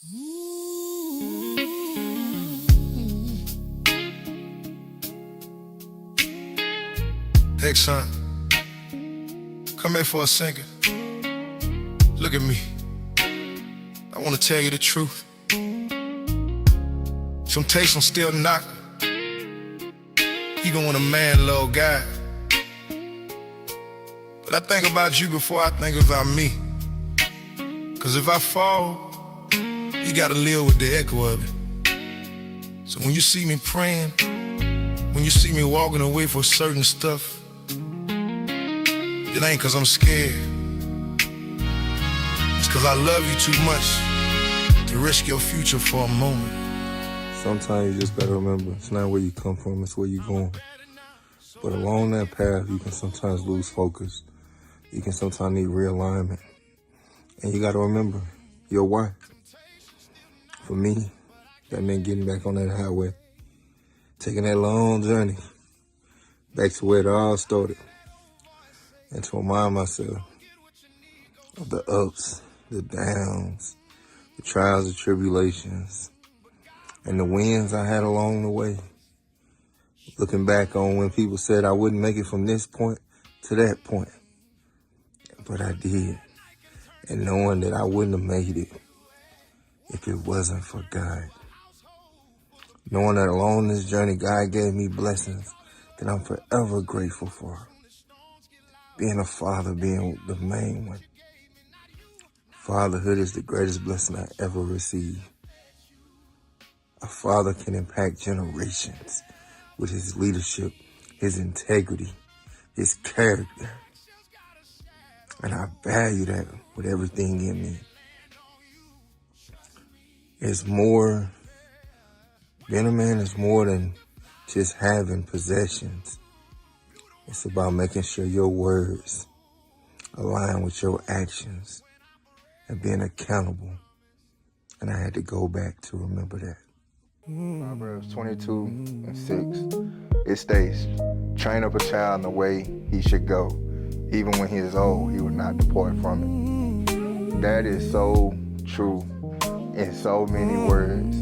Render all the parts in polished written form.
Hey, son, come here for a second. Look at me. I want to tell you the truth. Temptation still knocking, even when a man love God. But I think about you before I think about me. Cause if I fall, you gotta live with the echo of it. So when you see me praying, when you see me walking away for certain stuff, it ain't cause I'm scared. It's cause I love you too much to risk your future for a moment. Sometimes you just gotta remember, it's not where you come from, it's where you're going. But along that path, you can sometimes lose focus. You can sometimes need realignment. And you gotta remember your why. For me, that meant getting back on that highway, taking that long journey back to where it all started, and to remind myself of the ups, the downs, the trials and tribulations, and the wins I had along the way. Looking back on when people said I wouldn't make it from this point to that point. But I did. And knowing that I wouldn't have made it if it wasn't for God. Knowing that along this journey, God gave me blessings that I'm forever grateful for. Being a father being the main one. Fatherhood is the greatest blessing I ever received. A father can impact generations with his leadership, his integrity, his character. And I value that with everything in me. It's more, being a man is more than just having possessions. It's about making sure your words align with your actions and being accountable. And I had to go back to remember that. Proverbs 22:6. It states, train up a child in the way he should go. Even when he is old, he will not depart from it. That is so true in so many words.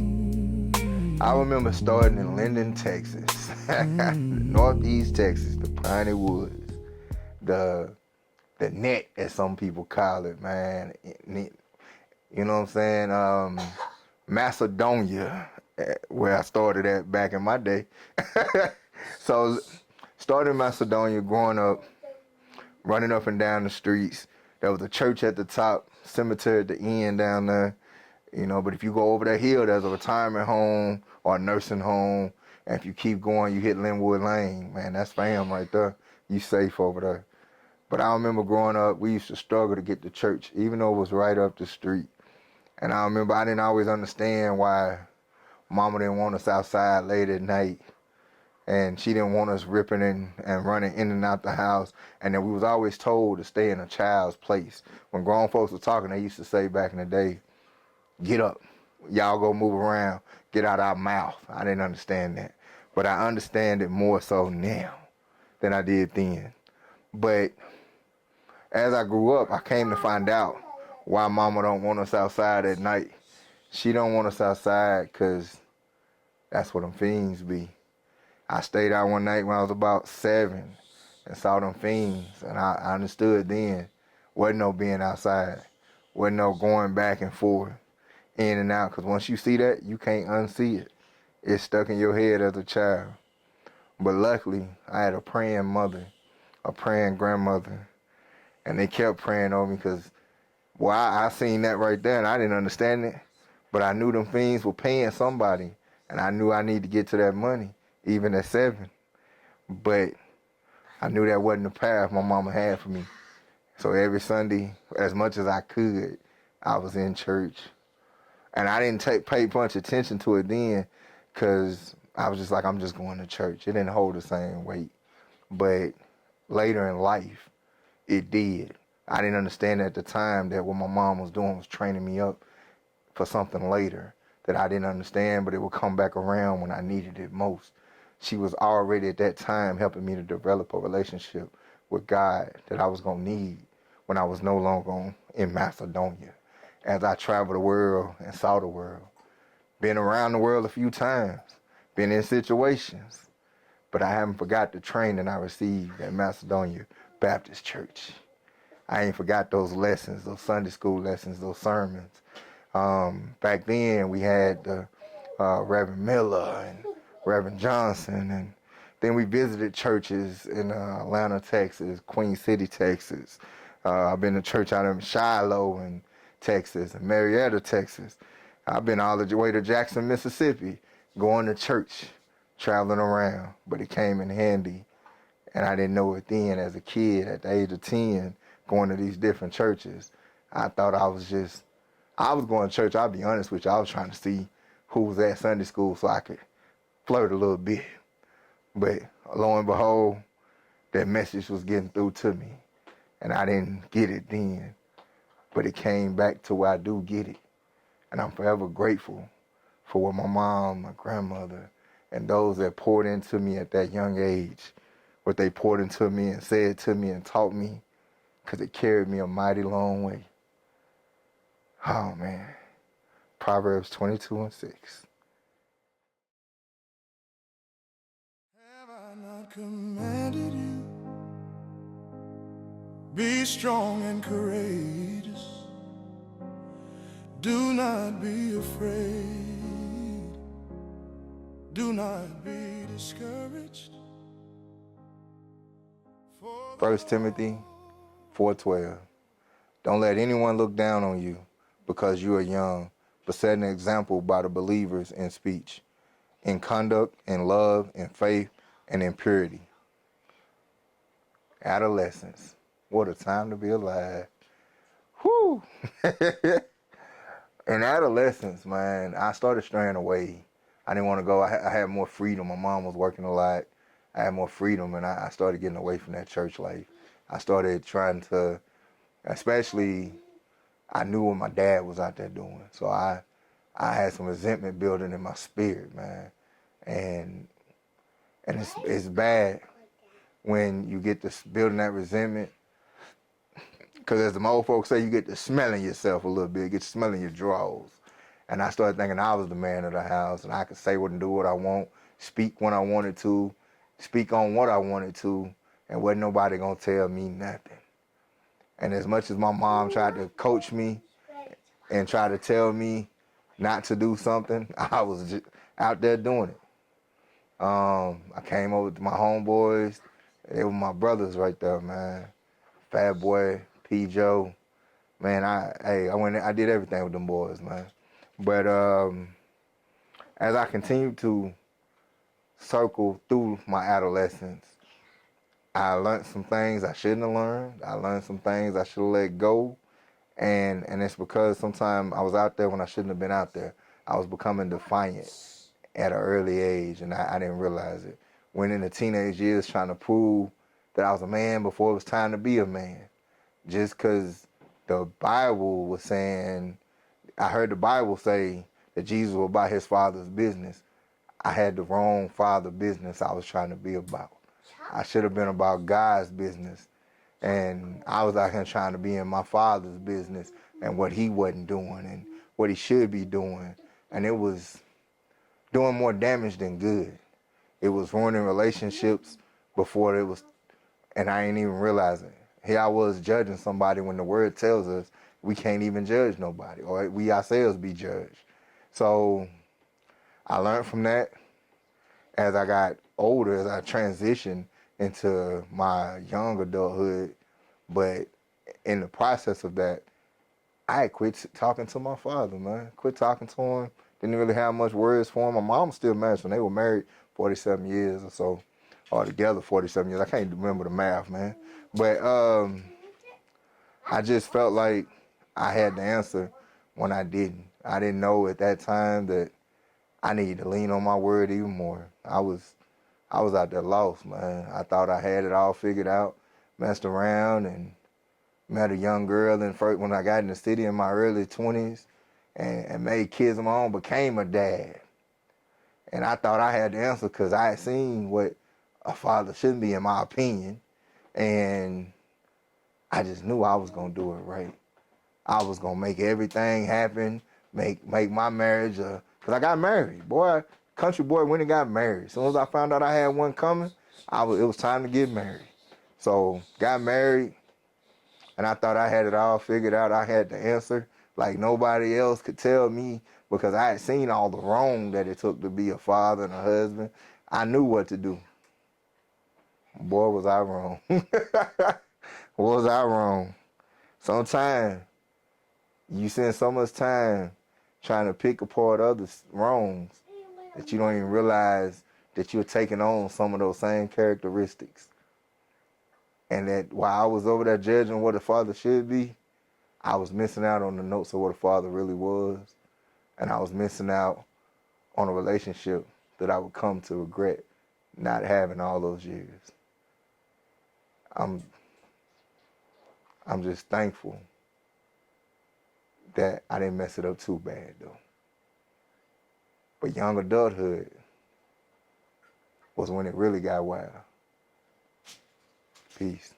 I remember starting in Linden, Texas, Northeast Texas, the piney woods, the net, as some people call it, man. You know what I'm saying? Macedonia, where I started at back in my day. So, started in Macedonia, growing up, running up and down the streets. There was a church at the top, cemetery at the end down there. You know, but if you go over that hill, there's a retirement home or a nursing home. And if you keep going, you hit Linwood Lane. Man, that's fam right there. You safe over there. But I remember growing up, we used to struggle to get to church, even though it was right up the street. And I remember I didn't always understand why Mama didn't want us outside late at night. And she didn't want us ripping and running in and out the house. And then we was always told to stay in a child's place. When grown folks were talking, they used to say back in the day, get up, y'all go move around, get out our mouth. I didn't understand that. But I understand it more so now than I did then. But as I grew up, I came to find out why Mama don't want us outside at night. She don't want us outside because that's where them fiends be. I stayed out one night when I was about 7 and saw them fiends, and I understood then, wasn't no being outside, wasn't no going back and forth, in and out, because once you see that, you can't unsee it. It's stuck in your head as a child. But luckily, I had a praying mother, a praying grandmother, and they kept praying on me because, well, I seen that right there, and I didn't understand it, but I knew them fiends were paying somebody, and I knew I needed to get to that money, even at 7. But I knew that wasn't the path my mama had for me. So every Sunday, as much as I could, I was in church. And I didn't pay much attention to it then because I was just like, I'm just going to church. It didn't hold the same weight. But later in life, it did. I didn't understand at the time that what my mom was doing was training me up for something later that I didn't understand, but it would come back around when I needed it most. She was already at that time helping me to develop a relationship with God that I was going to need when I was no longer in Macedonia. as I traveled the world and saw the world. Been around the world a few times, been in situations, but I haven't forgot the training I received at Macedonia Baptist Church. I ain't forgot those lessons, those Sunday school lessons, those sermons. Back then we had Reverend Miller and Reverend Johnson, and then we visited churches in Atlanta, Texas, Queen City, Texas. I've been to church out in Shiloh in Texas and Marietta, Texas. I've been all the way to Jackson, Mississippi, going to church, traveling around, but it came in handy. And I didn't know it then as a kid at the age of 10, going to these different churches. I thought I was going to church, I'll be honest with you, I was trying to see who was at Sunday school so I could flirt a little bit. But lo and behold, that message was getting through to me. And I didn't get it then. But it came back to where I do get it. And I'm forever grateful for what my mom, my grandmother, and those that poured into me at that young age, what they poured into me and said to me and taught me, because it carried me a mighty long way. Oh, man. Proverbs 22:6. Have I not commanded you? Be strong and courageous. Do not be afraid. Do not be discouraged. 1 Timothy 4:12. Don't let anyone look down on you because you are young, but set an example by the believers in speech, in conduct, in love, in faith, and in purity. Adolescence. What a time to be alive. Whew. In adolescence, man, I started straying away. I didn't want to go. I had more freedom. My mom was working a lot. I had more freedom, and I started getting away from that church life. I started trying to, especially, I knew what my dad was out there doing. So I had some resentment building in my spirit, man. And it's bad when you get to building that resentment. Because as the old folks say, you get to smelling yourself a little bit, get to smelling your drawers. And I started thinking I was the man of the house, and I could say what and do what I want, speak when I wanted to, speak on what I wanted to, and wasn't nobody gonna tell me nothing. And as much as my mom tried to coach me and try to tell me not to do something, I was just out there doing it. I came over to my homeboys. They were my brothers right there, man. Fat Boy, P. Joe. Man, I did everything with them boys, man. But as I continued to circle through my adolescence, I learned some things I shouldn't have learned. I learned some things I should have let go. And it's because sometimes I was out there when I shouldn't have been out there. I was becoming defiant at an early age, and I didn't realize it. Went into teenage years trying to prove that I was a man before it was time to be a man. Just because the Bible was saying, I heard the Bible say that Jesus was about his father's business. I had the wrong father business I was trying to be about. I should have been about God's business. And I was out here trying to be in my father's business and what he wasn't doing and what he should be doing. And it was doing more damage than good. It was ruining relationships before it was, and I ain't even realizing it. Here I was judging somebody when the word tells us we can't even judge nobody, or we ourselves be judged. So I learned from that as I got older, as I transitioned into my young adulthood. But in the process of that, I had quit talking to my father, man. Quit talking to him. Didn't really have much words for him. My mom was still married, so they were married 47 years or so, or together 47 years. I can't remember the math, man. But I just felt like I had the answer when I didn't. I didn't know at that time that I needed to lean on my word even more. I was out there lost, man. I thought I had it all figured out, messed around, and met a young girl when I got in the city in my early 20s and made kids of my own, became a dad. And I thought I had the answer because I had seen what a father shouldn't be, in my opinion. And I just knew I was going to do it right. I was gonna make everything happen, make my marriage, cause I got married, boy. Country boy went and got married. As soon as I found out I had one coming, it was time to get married. So got married, and I thought I had it all figured out. I had the answer, like nobody else could tell me, because I had seen all the wrong that it took to be a father and a husband. I knew what to do. Boy, was I wrong. Was I wrong? Sometimes you spend so much time trying to pick apart others' wrongs that you don't even realize that you're taking on some of those same characteristics. And that while I was over there judging what a father should be, I was missing out on the notes of what a father really was. And I was missing out on a relationship that I would come to regret not having all those years. I'm just thankful that I didn't mess it up too bad, though. But young adulthood was when it really got wild. Peace.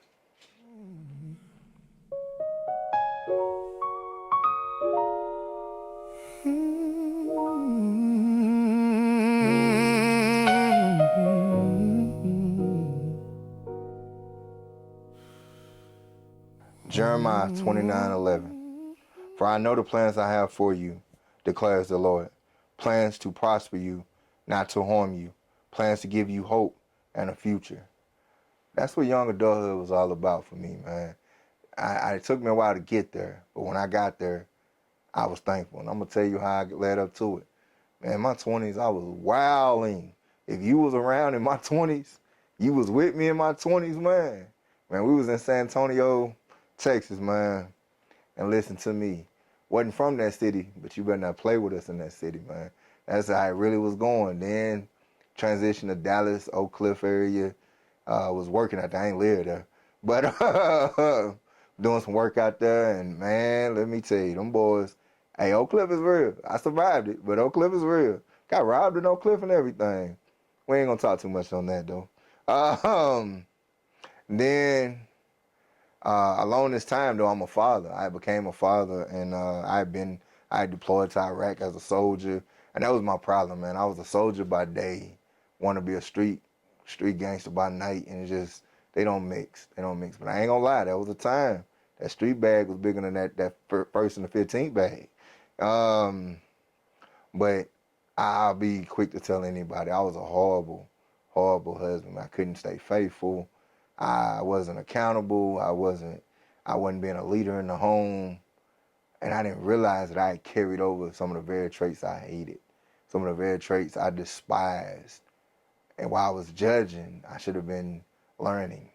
Jeremiah 29:11. For I know the plans I have for you, declares the Lord. Plans to prosper you, not to harm you. Plans to give you hope and a future. That's what young adulthood was all about for me, man. It took me a while to get there, but when I got there, I was thankful. And I'm going to tell you how I led up to it. Man, in my 20s, I was wilding. If you was around in my 20s, you was with me in my 20s, man. Man, we was in San Antonio, Texas, man. And listen to me. Wasn't from that city, but you better not play with us in that city, man. That's how it really was going. Then transitioned to Dallas, Oak Cliff area. Was working out there. I ain't live there. But doing some work out there. And, man, let me tell you, them boys, hey, Oak Cliff is real. I survived it, but Oak Cliff is real. Got robbed in Oak Cliff and everything. We ain't going to talk too much on that, though. Then... along this time, though, I'm a father. I became a father, and I deployed to Iraq as a soldier, and that was my problem, man. I was a soldier by day, want to be a street gangster by night, and they don't mix. But I ain't gonna lie, that was a time. That street bag was bigger than that first and the 15th bag. But I'll be quick to tell anybody, I was a horrible, horrible husband. I couldn't stay faithful. I wasn't accountable. I wasn't being a leader in the home. And I didn't realize that I had carried over some of the very traits I hated, some of the very traits I despised. And while I was judging, I should have been learning.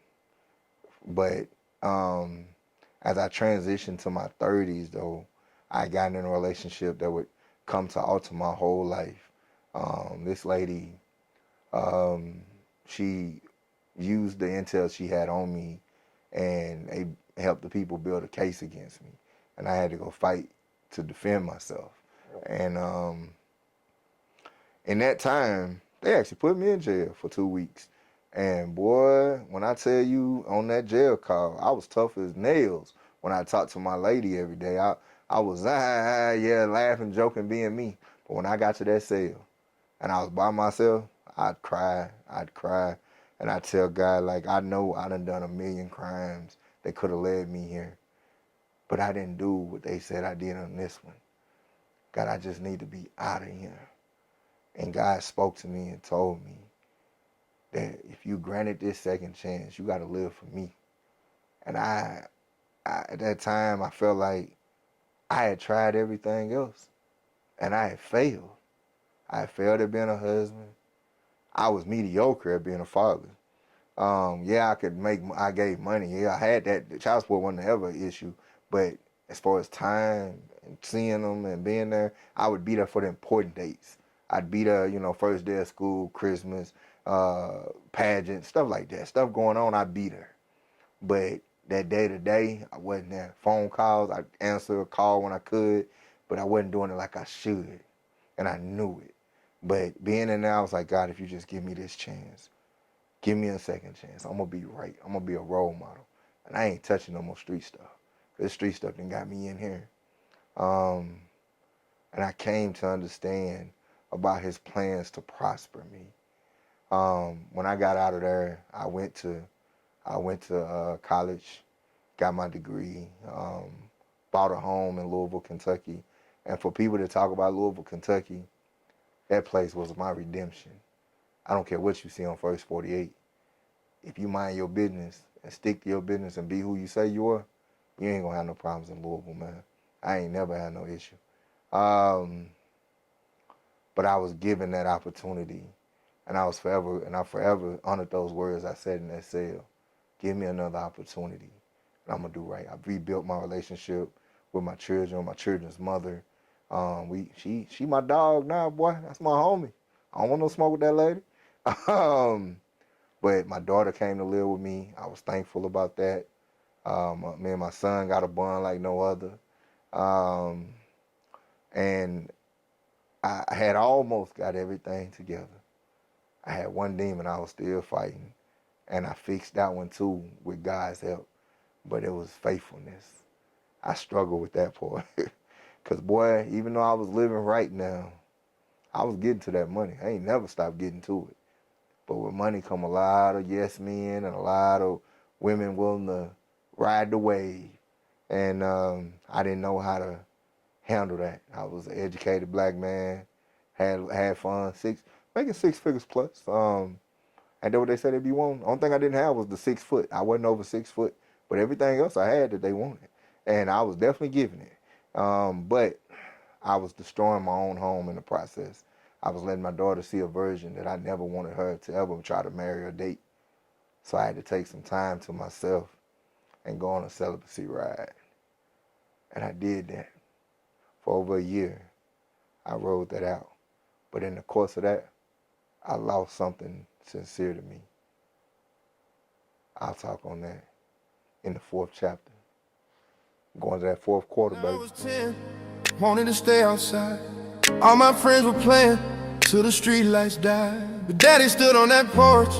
But as I transitioned to my 30s, though, I got in a relationship that would come to alter my whole life. This lady, she used the intel she had on me, and they helped the people build a case against me, and I had to go fight to defend myself. And in that time, they actually put me in jail for 2 weeks. And boy, when I tell you on that jail call, I was tough as nails when I talked to my lady every day. I was laughing, joking, being me. But when I got to that cell and I was by myself, I'd cry. And I tell God, like, I know I done 1,000,000 crimes that could have led me here. But I didn't do what they said I did on this one. God, I just need to be out of here. And God spoke to me and told me that if you granted this second chance, you got to live for me. And I at that time, I felt like I had tried everything else. And I had failed. I had failed at being a husband. I was mediocre at being a father. I gave money. Yeah, I had that. The child support wasn't ever an issue. But as far as time and seeing them and being there, I would be there for the important dates. I'd be there, first day of school, Christmas, pageant, stuff like that. Stuff going on, I'd be there. But that day to day, I wasn't there. Phone calls, I'd answer a call when I could, but I wasn't doing it like I should. And I knew it. But being in there, I was like, God, if you just give me this chance, give me a second chance, I'm going to be right. I'm going to be a role model. And I ain't touching no more street stuff. This street stuff done got me in here. And I came to understand about his plans to prosper me. When I got out of there, I went to college, got my degree, bought a home in Louisville, Kentucky. And for people to talk about Louisville, Kentucky, that place was my redemption. I don't care what you see on First 48. If you mind your business and stick to your business and be who you say you are, you ain't gonna have no problems in Louisville, man. I ain't never had no issue. But I was given that opportunity, and I forever honored those words I said in that cell. Give me another opportunity, and I'm gonna do right. I've rebuilt my relationship with my children's mother. She my dog now, boy. That's my homie. I don't want no smoke with that lady. But my daughter came to live with me. I was thankful about that. Me and my son got a bond like no other. And I had almost got everything together. I had one demon I was still fighting, and I fixed that one too with God's help. But it was faithfulness. I struggled with that part. Because, boy, even though I was living right now, I was getting to that money. I ain't never stopped getting to it. But with money come a lot of yes men and a lot of women willing to ride the wave. And I didn't know how to handle that. I was an educated black man, had fun, making 6 figures plus. And that's what they said they be wanting. Only thing I didn't have was the 6 foot. I wasn't over 6 foot, but everything else I had that they wanted. And I was definitely giving it. But I was destroying my own home in the process. I was letting my daughter see a version that I never wanted her to ever try to marry or date. So I had to take some time to myself and go on a celibacy ride. And I did that. For over a year, I rode that out. But in the course of that, I lost something sincere to me. I'll talk on that in the 4th chapter. Going to that 4th quarter, baby. I was 10, wanted to stay outside. All my friends were playing till the street lights died. But daddy stood on that porch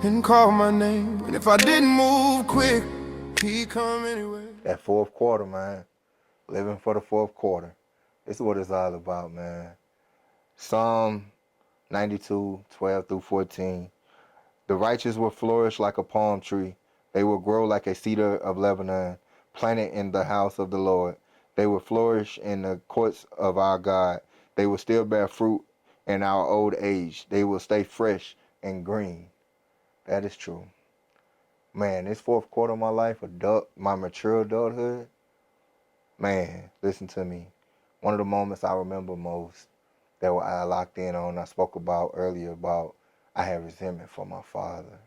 and called my name. And if I didn't move quick, he'd come anyway. That 4th quarter, man. Living for the 4th quarter. This is what it's all about, man. Psalm 92, 12 through 14. The righteous will flourish like a palm tree. They will grow like a cedar of Lebanon, planted in the house of the Lord. They will flourish in the courts of our God. They will still bear fruit in our old age. They will stay fresh and green. That is true. Man, this 4th quarter of my life, my mature adulthood, man, listen to me. One of the moments I remember most that I locked in on, I spoke about earlier about I had resentment for my father.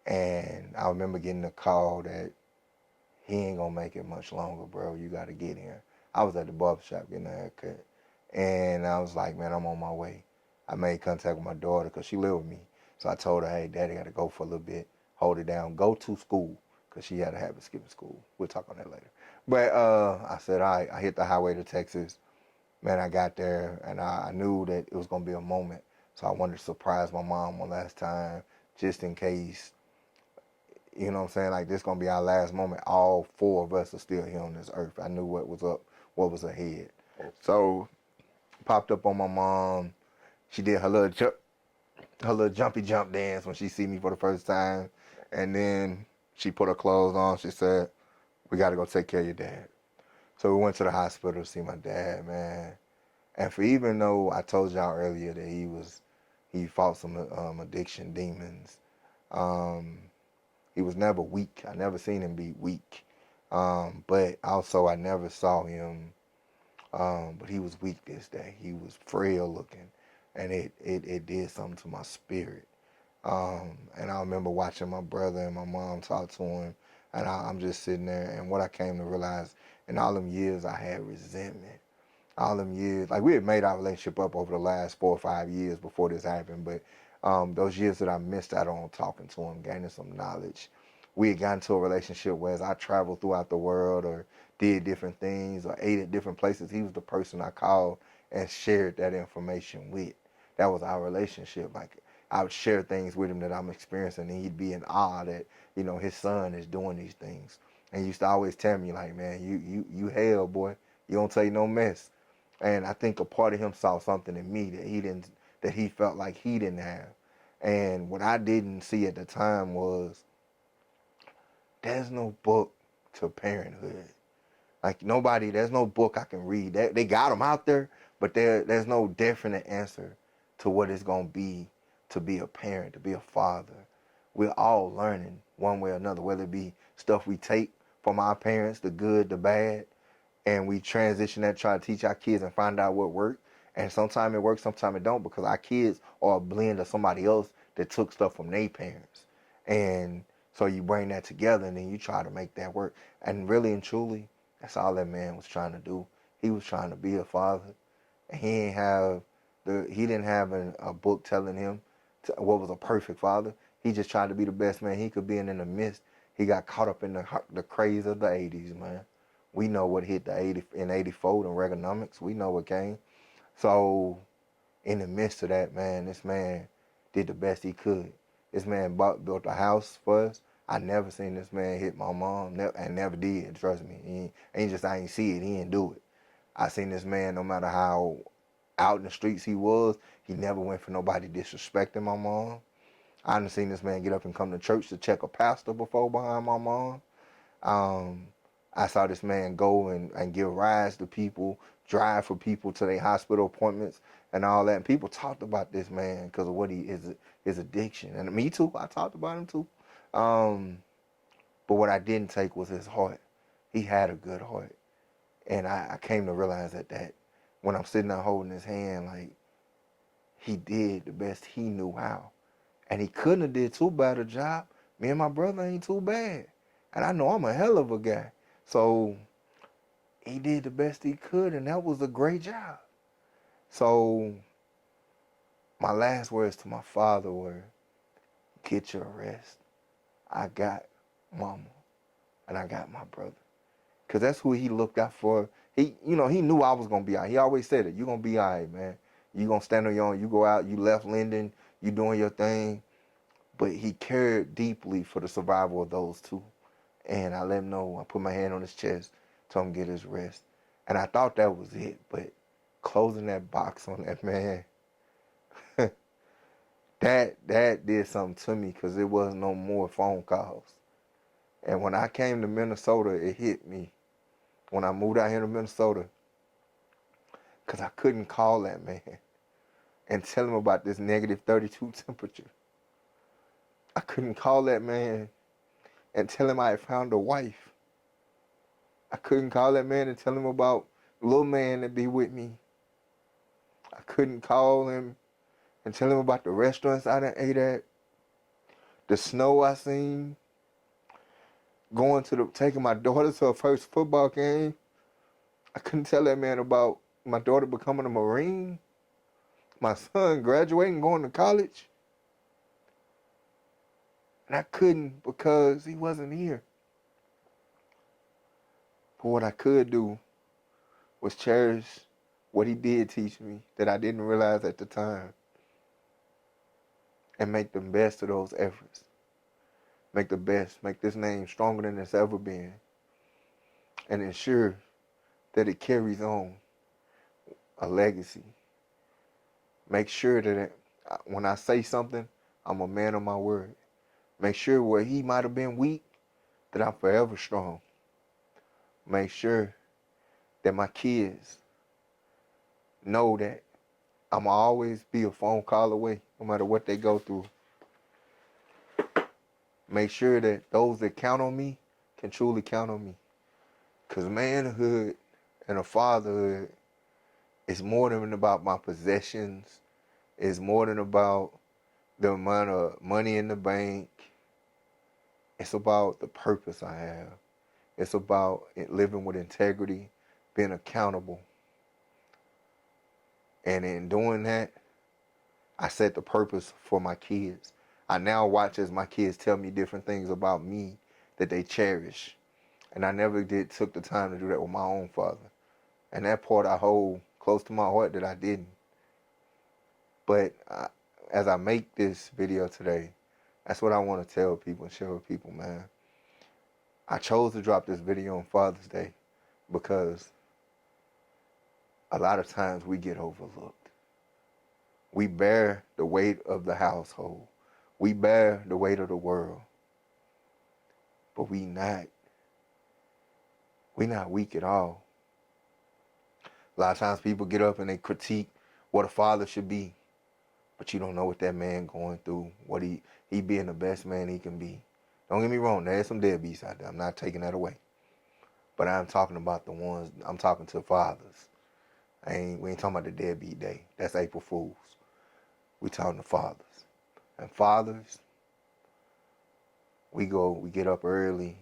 And I remember getting a call that he ain't gonna make it much longer, bro. You gotta get here. I was at the barbershop getting a haircut. And I was like, man, I'm on my way. I made contact with my daughter because she lived with me. So I told her, hey, daddy got to go for a little bit, hold it down, go to school because she had a habit of skipping school. We'll talk on that later. But I said, all right, I hit the highway to Texas. Man, I got there and I knew that it was going to be a moment. So I wanted to surprise my mom one last time just in case, you know what I'm saying, like this going to be our last moment. All 4 of us are still here on this earth. I knew what was up, what was ahead. So popped up on my mom. She did her little jumpy jump dance when she see me for the first time. And then she put her clothes on. She said, we got to go take care of your dad. So we went to the hospital to see my dad, man. And for even though I told y'all earlier that he fought some addiction demons, he was never weak. I never seen him be weak. But also I never saw him, but he was weak this day. He was frail looking. And it did something to my spirit. And I remember watching my brother and my mom talk to him, and I'm just sitting there, and what I came to realize, in all them years I had resentment. All them years, like we had made our relationship up over the last 4 or 5 years before this happened, but those years that I missed out on talking to him, gaining some knowledge, we had gotten to a relationship where as I traveled throughout the world or did different things or ate at different places, he was the person I called and shared that information with. That was our relationship. Like I would share things with him that I'm experiencing, and he'd be in awe that, you know, his son is doing these things. And he used to always tell me, like, man, you hell, boy. You don't take no mess. And I think a part of him saw something in me that he felt like he didn't have. And what I didn't see at the time was there's no book to parenthood. Like there's no book I can read. They got them out there, but there's no definite answer to what it's gonna be to be a parent, to be a father. We're all learning one way or another, whether it be stuff we take from our parents, the good, the bad, and we transition that, try to teach our kids and find out what works. And sometimes it works, sometimes it don't, because our kids are a blend of somebody else that took stuff from their parents. And so you bring that together and then you try to make that work. And really and truly, that's all that man was trying to do. He was trying to be a father. And he didn't have a book telling him what was a perfect father. He just tried to be the best man he could be, and in the midst, he got caught up in the craze of the 80s, man. We know what hit in 84 in Reaganomics. We know what came. So in the midst of that, man, this man did the best he could. This man built a house for us. I never seen this man hit my mom, and never did, trust me. I ain't see it, he didn't do it. I seen this man, no matter how out in the streets he was, he never went for nobody disrespecting my mom. I done seen this man get up and come to church to check a pastor before behind my mom. I saw this man go and give rides to people, drive for people to their hospital appointments and all that. And people talked about this man because of what his addiction. And me too, I talked about him too. But what I didn't take was his heart. He had a good heart. And I came to realize that when I'm sitting there holding his hand, like, he did the best he knew how. And he couldn't have did too bad a job. Me and my brother ain't too bad. And I know I'm a hell of a guy. So he did the best he could, and that was a great job. So my last words to my father were, get your rest. I got mama, and I got my brother. Because that's who he looked out for. He knew I was going to be all right. He always said it. You're going to be all right, man. You're going to stand on your own. You go out, you left Linden, you doing your thing. But he cared deeply for the survival of those two. And I let him know, I put my hand on his chest, told him to get his rest. And I thought that was it, but closing that box on that man, that did something to me, because it was no more phone calls. And when I came to Minnesota, it hit me. When I moved out here to Minnesota, because I couldn't call that man and tell him about this negative 32 temperature. I couldn't call that man and tell him I had found a wife. I couldn't call that man and tell him about the little man that be with me. I couldn't call him and tell him about the restaurants I done ate at, the snow I seen, taking my daughter to her first football game. I couldn't tell that man about my daughter becoming a Marine, my son graduating, going to college. And I couldn't, because he wasn't here. But what I could do was cherish what he did teach me that I didn't realize at the time, and make the best of those efforts. Make this name stronger than it's ever been, and ensure that it carries on a legacy. Make sure that when I say something, I'm a man of my word. Make sure where he might have been weak, that I'm forever strong. Make sure that my kids know that I'm always be a phone call away, no matter what they go through. Make sure that those that count on me can truly count on me. Because manhood and a fatherhood is more than about my possessions. It's more than about the amount of money in the bank. It's about the purpose I have. It's about living with integrity, being accountable. And in doing that, I set the purpose for my kids. I now watch as my kids tell me different things about me that they cherish. And I never took the time to do that with my own father. And that part I hold close to my heart that I didn't. But as I make this video today, that's what I want to tell people and share with people, man. I chose to drop this video on Father's Day because a lot of times we get overlooked. We bear the weight of the household. We bear the weight of the world. But we not weak at all. A lot of times people get up and they critique what a father should be, but you don't know what that man going through, what he being the best man he can be. Don't get me wrong, there's some deadbeats out there. I'm not taking that away. But I'm talking about the ones, I'm talking to fathers. We ain't talking about the deadbeat day. That's April Fools. We talking to fathers. And fathers, we get up early.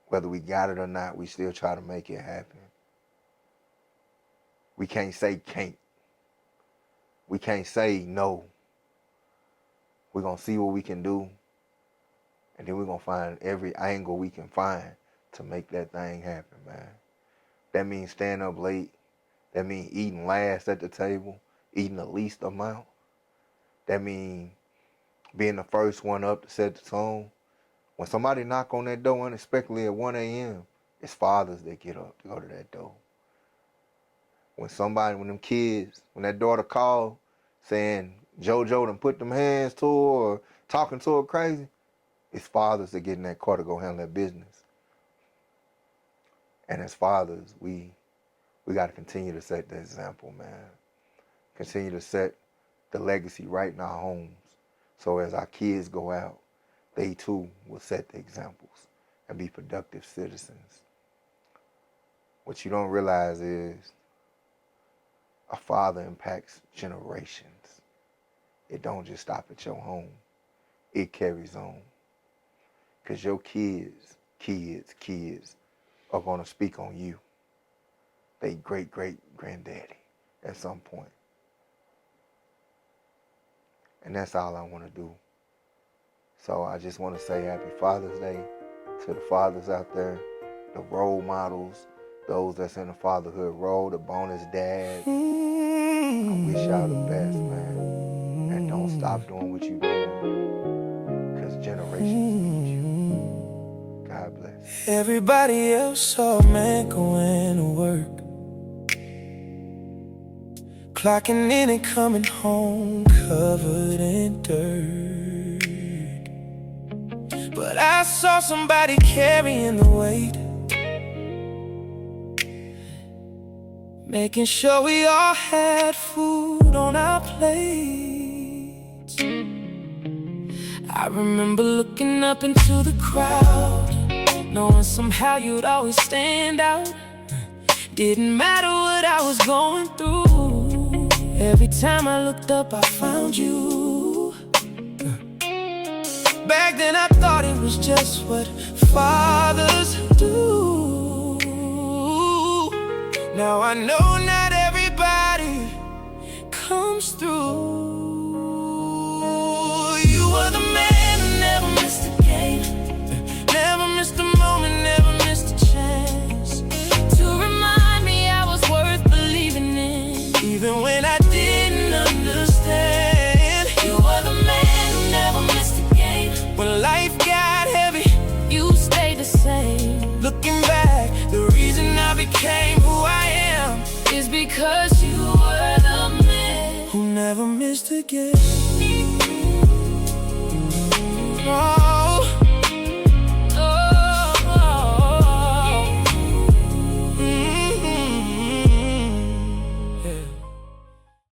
Whether we got it or not, we still try to make it happen. We can't say can't. We can't say no. We're going to see what we can do. And then we're going to find every angle we can find to make that thing happen, man. That means staying up late. That means eating last at the table, eating the least amount. That means being the first one up to set the tone. When somebody knock on that door unexpectedly at 1 a.m., it's fathers that get up to go to that door. When them kids, when that daughter called saying JoJo done put them hands to her or talking to her crazy, it's fathers that get in that car to go handle that business. And as fathers, we got to continue to set the example, man. Continue to set the legacy right in our homes. So as our kids go out, they too will set the examples and be productive citizens. What you don't realize is a father impacts generations. It don't just stop at your home. It carries on. Because your kids are going to speak on you. They great-great-granddaddy at some point. And that's all I want to do. So I just want to say Happy Father's Day to the fathers out there, the role models, those that's in the fatherhood role, the bonus dads. I wish y'all the best, man. And don't stop doing what you're doing, because generations need you. God bless. Everybody else saw a man going to work, clocking in and coming home covered in dirt. But I saw somebody carrying the weight, making sure we all had food on our plates. I remember looking up into the crowd, knowing somehow you'd always stand out. Didn't matter what I was going through, every time I looked up I found you. Back then I thought it was just what fathers do. Now I know not everybody comes through. You were the man who never missed a game, never missed a moment, never missed a chance, to remind me I was worth believing in, even when I didn't understand. You were the man who never missed a game. When life got heavy, you stayed the same. Looking back, the reason I became who I am is because you were the man who never missed a game. Oh.